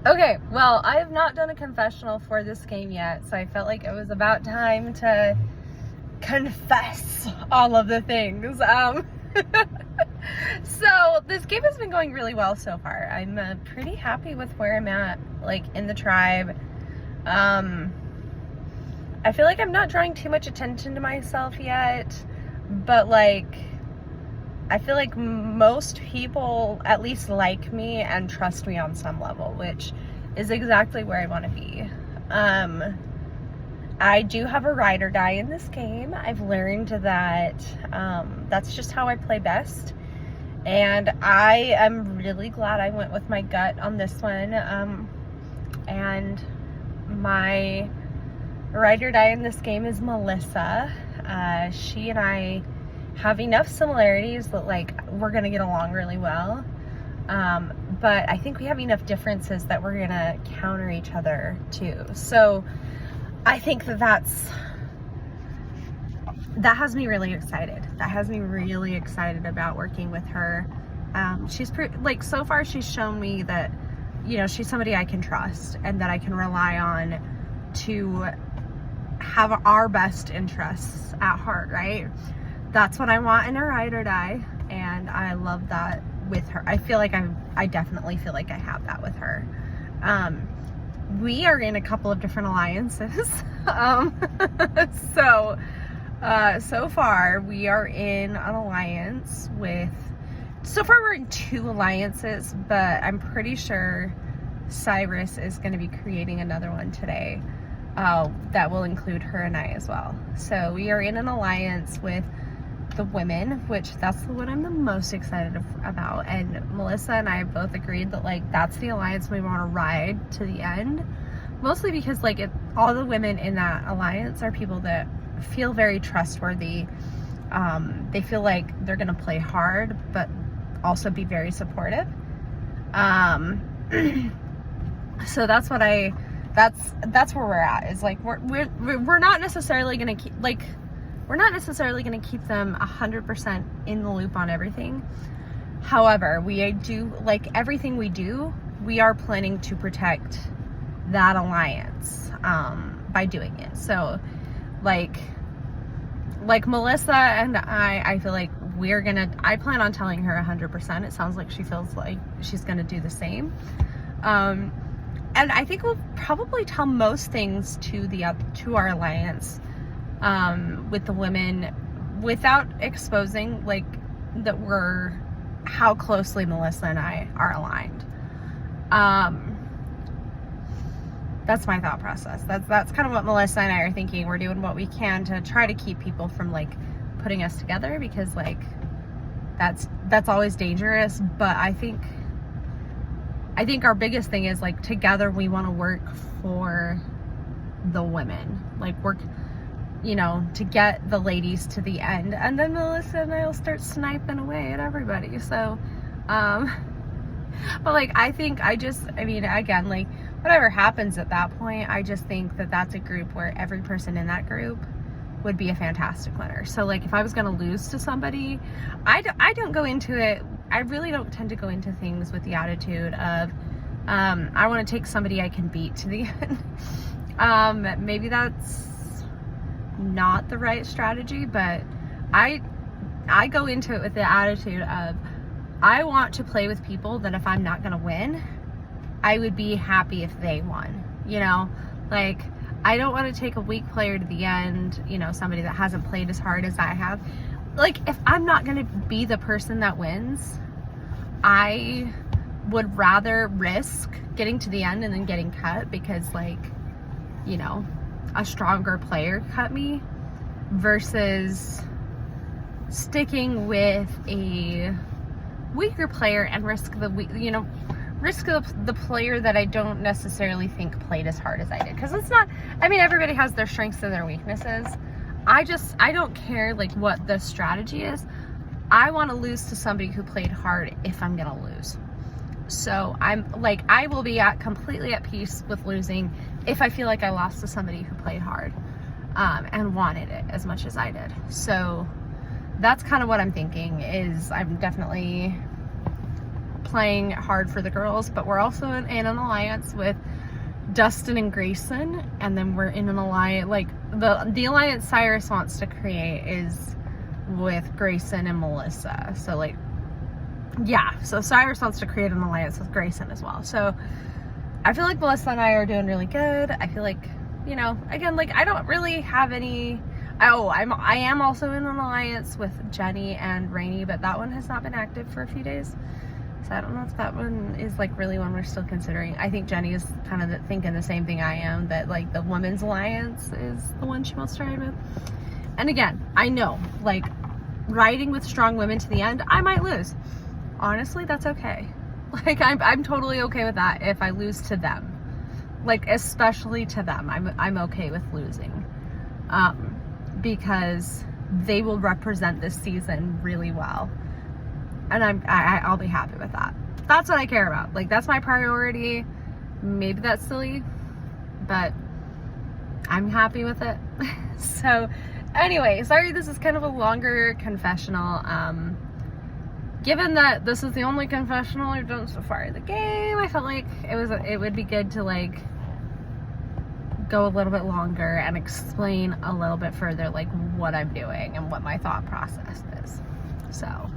Okay, well, I have not done a confessional for this game yet, so I felt like it was about time to confess all of the things. So this game has been going really well so far. I'm pretty happy with where I'm at, like, in the tribe. I feel like I'm not drawing too much attention to myself yet, but, like, I feel like most people at least like me and trust me on some level, which is exactly where I want to be. I do have a ride or die in this game. I've learned that that's just how I play best. And I am really glad I went with my gut on this one. And my ride or die in this game is Melissa. She and I have enough similarities that, like, we're gonna get along really well. But I think we have enough differences that we're gonna counter each other too. So I think that has me really excited. That has me really excited about working with her. She's like, so far she's shown me that, you know, she's somebody I can trust and that I can rely on to have our best interests at heart, right? That's what I want in a ride or die, and I love that with her. I feel like I definitely feel like I have that with her. We are in a couple of different alliances. So far we are in an alliance with, so far we're in 2 alliances, but I'm pretty sure Cyrus is going to be creating another one today that will include her and I as well. So we are in an alliance with the women, which that's the one I'm the most excited about, and Melissa and I have both agreed that, like, that's the alliance we want to ride to the end, mostly because, like, all the women in that alliance are people that feel very trustworthy. They feel like they're gonna play hard but also be very supportive. So that's what that's where we're at, is like we're not necessarily gonna keep, like, we're not necessarily going to keep them 100% in the loop on everything. However, we do, like, everything we do, we are planning to protect that alliance by doing it. So, like Melissa and I feel like I plan on telling her 100%. It sounds like she feels like she's going to do the same. And I think we'll probably tell most things to our alliance with the women without exposing, like, that how closely Melissa and I are aligned. That's my thought process. That's kind of what Melissa and I are thinking. We're doing what we can to try to keep people from, like, putting us together, because, like, that's always dangerous. But I think our biggest thing is, like, together we want to work for the women, like, work, you know, to get the ladies to the end, and then Melissa and I will start sniping away at everybody. So, but, like, I mean, again, like, whatever happens at that point, I just think that that's a group where every person in that group would be a fantastic winner. So, like, if I was going to lose to somebody, I don't go into it, I really don't tend to go into things with the attitude of, I want to take somebody I can beat to the end. Maybe that's not the right strategy, but I go into it with the attitude of, I want to play with people that if I'm not going to win, I would be happy if they won, you know? Like, I don't want to take a weak player to the end, you know, somebody that hasn't played as hard as I have. Like, if I'm not going to be the person that wins, I would rather risk getting to the end and then getting cut because, like, you know, a stronger player cut me, versus sticking with a weaker player and risk the player that I don't necessarily think played as hard as I did. Because it's not, I mean, everybody has their strengths and their weaknesses. I don't care, like, what the strategy is. I want to lose to somebody who played hard if I'm gonna lose. So I'm like, I will be completely at peace with losing if I feel like I lost to somebody who played hard and wanted it as much as I did. So that's kind of what I'm thinking, is I'm definitely playing hard for the girls, but we're also in an alliance with Dustin and Grayson, and then we're in an alliance, like the alliance Cyrus wants to create is with Grayson and Melissa. So like, yeah, so Cyrus wants to create an alliance with Grayson as well. So I feel like Melissa and I are doing really good. I feel like, you know, again, like I don't really have any, I am also in an alliance with Jenny and Rainey, but that one has not been active for a few days. So I don't know if that one is like really one we're still considering. I think Jenny is kind of thinking the same thing I am, that like the women's alliance is the one she wants to ride with. And again, I know, like, riding with strong women to the end, I might lose. Honestly, that's okay. Like, I'm totally okay with that if I lose to them. Like, especially to them, I'm okay with losing. Because they will represent this season really well. And I'll be happy with that. That's what I care about. Like, that's my priority. Maybe that's silly, but I'm happy with it. So anyway, sorry this is kind of a longer confessional. Given that this is the only confessional I've done so far in the game, I felt like it would be good to like go a little bit longer and explain a little bit further like what I'm doing and what my thought process is. So